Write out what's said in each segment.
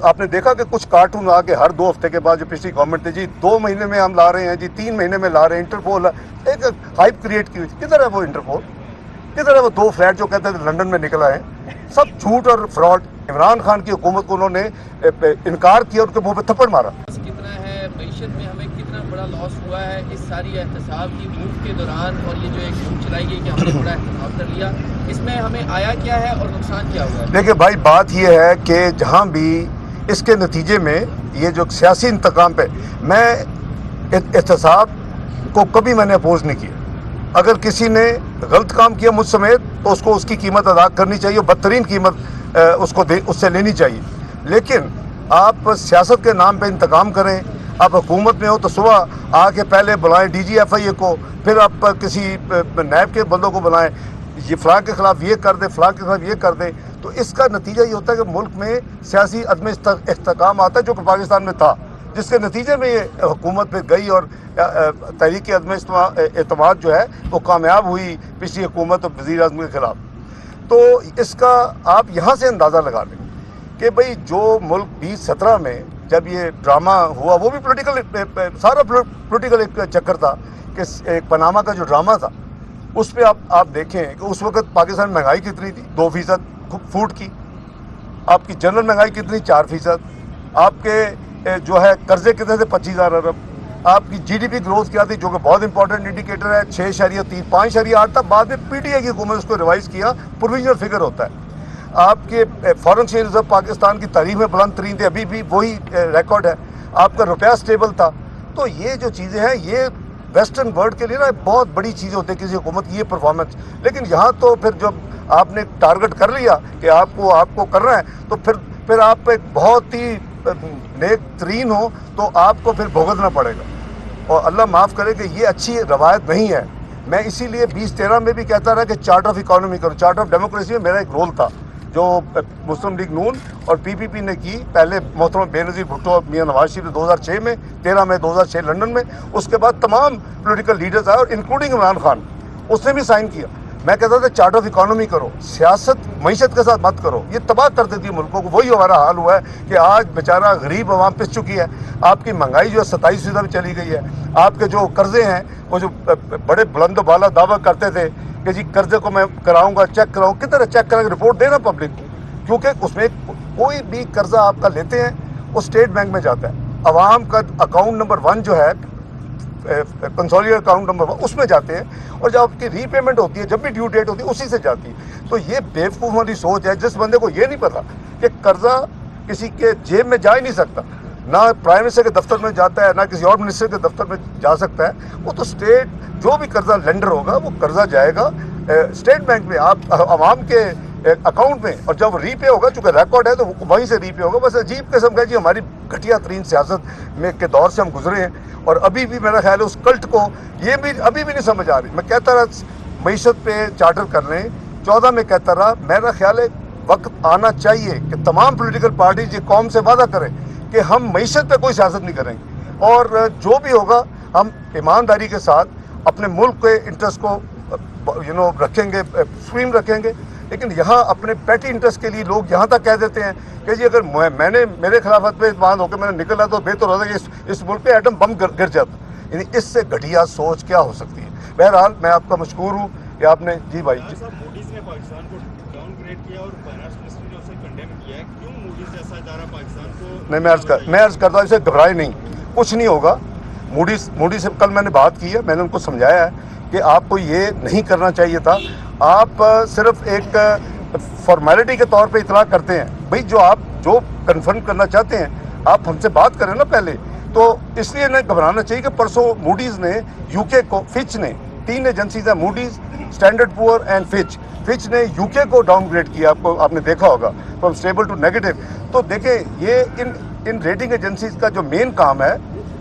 آپ نے دیکھا کہ کچھ کارٹون آ کے ہر 2 ہفتے کے بعد جو پچھلی گورنمنٹ تھی جی 2 مہینے میں ہم لا رہے ہیں جی 3 مہینے میں لا رہے ہیں. انٹرپول ایک ہائپ کریٹ کی ہوئی تھی. کدھر ہے وہ انٹرپول؟ کدھر ہے وہ 2 فلیٹ جو کہتے تھے لندن میں نکل آئے؟ سب جھوٹ اور فراڈ. عمران خان کی حکومت کو انہوں نے انکار کیا اور ان کے منہ پہ تھپڑ مارا. کتنا ہے معیشت میں ہمیں کتنا بڑا لاس ہوا ہے اس ساری احتساب کی موو کے دوران, اور یہ جو ایک موو چلائی گئی کہ ہم نے بڑا احتساب کر لیا, اس میں ہمیں آیا کیا ہے اور نقصان کیا ہوا ہے؟ دیکھیں بھائی بات یہ ہے کہ جہاں بھی اس کے نتیجے میں یہ جو سیاسی انتقام پہ, میں احتساب کو کبھی میں نے اپوز نہیں کیا. اگر کسی نے غلط کام کیا مجھ سمیت تو اس کو اس کی قیمت ادا کرنی چاہیے, بدترین قیمت اس سے لینی چاہیے. لیکن آپ سیاست کے نام پہ انتقام کریں. آپ حکومت میں ہو تو صبح آ کے پہلے بلائیں ڈی جی ایف آئی اے کو, پھر آپ کسی نیب کے بندوں کو بلائیں, یہ فلاں کے خلاف یہ کر دیں, فلاں کے خلاف یہ کر دیں. تو اس کا نتیجہ یہ ہوتا ہے کہ ملک میں سیاسی عدم استحکام آتا ہے جو کہ پاکستان میں تھا, جس کے نتیجے میں یہ حکومت پہ گئی اور تحریک عدم اعتماد جو ہے وہ کامیاب ہوئی پچھلی حکومت اور وزیر اعظم کے خلاف. تو اس کا آپ یہاں سے اندازہ لگا لیں کہ بھئی جو ملک 2017 میں جب یہ ڈرامہ ہوا, وہ بھی پولیٹیکل, سارا پولیٹیکل ایک چکر تھا کہ ایک پاناما کا جو ڈرامہ تھا اس پہ آپ دیکھیں کہ اس وقت پاکستان میں مہنگائی کتنی تھی, 2% فوڈ کی. آپ کی جنرل مہنگائی کتنی, 4%. آپ کے جو ہے قرضے کتنے تھے, 25,000 ارب. آپ کی جی ڈی پی گروتھ کیا تھی جو کہ بہت امپورٹنٹ انڈیکیٹر ہے, 6.3, 5.8 تھا. بعد میں پی ٹی آئی کی حکومت اس کو ریوائز کیا, پروویژنل فگر ہوتا ہے. آپ کے فارن ایکسچینج ریزرو پاکستان کی تاریخ میں بلند ترین تھے, ابھی بھی وہی ریکارڈ ہے. آپ کا روپیہ سٹیبل تھا. تو یہ جو چیزیں ہیں یہ ویسٹرن ورلڈ کے لیے نا بہت بڑی چیزیں ہوتی ہے کسی حکومت کی یہ پرفارمنس. لیکن یہاں تو پھر جب آپ نے ٹارگٹ کر لیا کہ آپ کو کرنا ہے تو پھر آپ ایک بہت ہی نیک ترین ہو تو آپ کو پھر بھگتنا پڑے گا. اور اللہ معاف کرے کہ یہ اچھی روایت نہیں ہے. میں اسی لیے 2013 میں بھی کہتا رہا کہ چارٹ آف اکانومی کرو. چارٹ آف ڈیموکریسی میں میرا ایک رول تھا جو مسلم لیگ نون اور پی پی پی نے کی. پہلے محترم بے نظیر بھٹو میاں نواز شریف 2006 میں, 13 میں 2006 لندن میں. اس کے بعد تمام پولیٹیکل لیڈرز آئے اور انکلوڈنگ عمران خان, اس نے بھی سائن کیا. میں کہتا تھا چارٹ آف اکانومی کرو, سیاست معیشت کے ساتھ مت کرو, یہ تباہ کر دیتی ہے ملکوں کو. وہی ہمارا حال ہوا ہے کہ آج بیچارہ غریب عوام پس چکی ہے. آپ کی مہنگائی جو ہے 27% میں چلی گئی ہے. آپ کے جو قرضے ہیں وہ جو بڑے بلند و بالا دعویٰ کرتے تھے کہ جی قرضے کو میں کراؤں گا, چیک کراؤں, کدھر ہے چیک کرا کے رپورٹ دینا پبلک کو. کیونکہ اس میں کوئی بھی قرضہ آپ کا لیتے ہیں وہ اسٹیٹ بینک میں جاتا ہے. عوام کا اکاؤنٹ نمبر 1 جو ہے کنسولیڈیٹڈ اکاؤنٹ نمبر 1 اس میں جاتے ہیں, اور جب آپ کی ری پیمنٹ ہوتی ہے, جب بھی ڈیو ڈیٹ ہوتی ہے, اسی سے جاتی ہے. تو یہ بیوقوف والی سوچ ہے. جس بندے کو یہ نہیں پتا کہ قرضہ کسی کے جیب میں جا ہی نہیں سکتا, نہ پرائم منسٹر کے دفتر میں جاتا ہے, نہ کسی اور منسٹر کے دفتر میں جا سکتا ہے, وہ تو اسٹیٹ جو بھی قرضہ لینڈر ہوگا وہ قرضہ جائے گا اسٹیٹ بینک میں, آپ عوام کے اکاؤنٹ میں. اور جب ری پے ہوگا, چونکہ ریکارڈ ہے تو وہیں سے ری پے ہوگا. بس عجیب قسم کا جی ہماری گھٹیا ترین سیاست میں کے دور سے ہم گزرے ہیں, اور ابھی بھی میرا خیال ہے اس کلٹ کو یہ بھی ابھی بھی نہیں سمجھ آ رہی. میں کہتا رہا معیشت پہ چارٹر کر لیں, 14 میں کہتا رہا. میرا خیال ہے وقت آنا چاہیے کہ تمام پولیٹیکل پارٹیز یہ قوم سے وعدہ کریں کہ ہم معیشت پہ کوئی سیاست نہیں کریں گے, اور جو بھی ہوگا ہم ایمانداری کے ساتھ اپنے ملک کے انٹرسٹ کو رکھیں گے, سپریم رکھیں گے. لیکن یہاں اپنے پیٹی انٹرسٹ کے لیے لوگ یہاں تک کہہ دیتے ہیں کہ جی اگر میں نے میرے خلافت پہ اعتماد ہو کے میں نے نکلا تو بہتر ہوتا ہے کہ اس ملک پہ ایٹم بم گر جاتا. یعنی اس سے گھٹیا سوچ کیا ہو سکتی ہے. بہرحال میں آپ کا مشکور ہوں کہ آپ نے جی بھائی موڈیز نے پاکستان کو ڈاؤن گریڈ کیا اور فائنانس منسٹر نے اسے کنڈیم کیا ہے. کیوں موڈیز جیسا ادارہ پاکستان کو نہیں, میں عرض کرتا ہوں اسے گھبرائے نہیں, کچھ نہیں ہوگا. موڈی سے کل میں نے بات کی ہے, میں نے ان کو سمجھایا ہے کہ آپ کو یہ نہیں کرنا چاہیے تھا. آپ صرف ایک فارمیلٹی کے طور پہ اطلاع کرتے ہیں. بھئی جو آپ جو کنفرم کرنا چاہتے ہیں آپ ہم سے بات کریں نا پہلے. تو اس لیے انہیں گھبرانا چاہیے کہ پرسوں موڈیز نے یو کے کو, فچ نے, 3 ایجنسیز ہیں Moody's, standard poor and Fitch نے یو کے کو ڈاؤن گریڈ کیا. آپ نے دیکھا ہوگا فرام اسٹیبل ٹو نیگیٹو. تو دیکھیں یہ ان ریٹنگ ایجنسیز کا جو مین کام ہے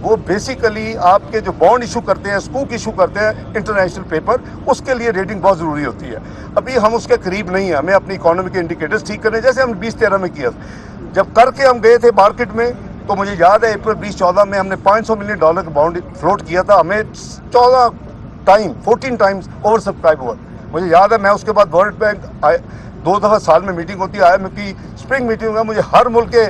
وہ بیسیکلی آپ کے جو بانڈ ایشو کرتے ہیں, سکوک ایشو کرتے ہیں, انٹرنیشنل پیپر, اس کے لیے ریٹنگ بہت ضروری ہوتی ہے. ابھی ہم اس کے قریب نہیں ہیں. ہمیں اپنی اکانومی کے انڈیکیٹرز ٹھیک کرنے, جیسے ہم 2013 میں کیا. جب کر کے ہم گئے تھے مارکیٹ میں تو مجھے یاد ہے اپریل 2014 میں ہم نے $500 ملین کا بانڈ فلوٹ کیا تھا. ہمیں 14 ٹائمز اوور سبسکرائب ہوا. مجھے یاد ہے میں اس کے بعد ورلڈ بینک 2 دفعہ سال میں میٹنگ ہوتی ہے, IMF کی اسپرنگ میٹنگ ہے, مجھے ہر ملک کے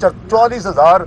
44,000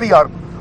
PR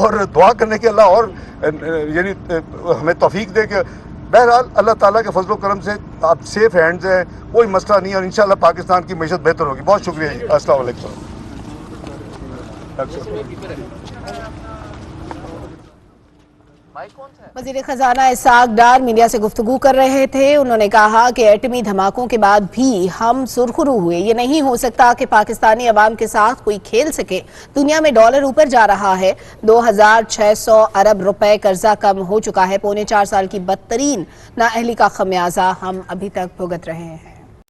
اور دعا کرنے کے اللہ اور یعنی ہمیں توفیق دے کہ بہرحال اللہ تعالیٰ کے فضل و کرم سے آپ سیف ہینڈز ہیں, کوئی مسئلہ نہیں ہے, اور انشاءاللہ پاکستان کی معیشت بہتر ہوگی. بہت شکریہ جی. السلام علیکم. وزیر خزانہ اسحاق ڈار میڈیا سے گفتگو کر رہے تھے. انہوں نے کہا کہ ایٹمی دھماکوں کے بعد بھی ہم سرخرو ہوئے. یہ نہیں ہو سکتا کہ پاکستانی عوام کے ساتھ کوئی کھیل سکے. دنیا میں ڈالر اوپر جا رہا ہے. 2600 ارب روپے قرضہ کم ہو چکا ہے. 4.25 سال کی بدترین نااہلی کا خمیازہ ہم ابھی تک بھگت رہے ہیں.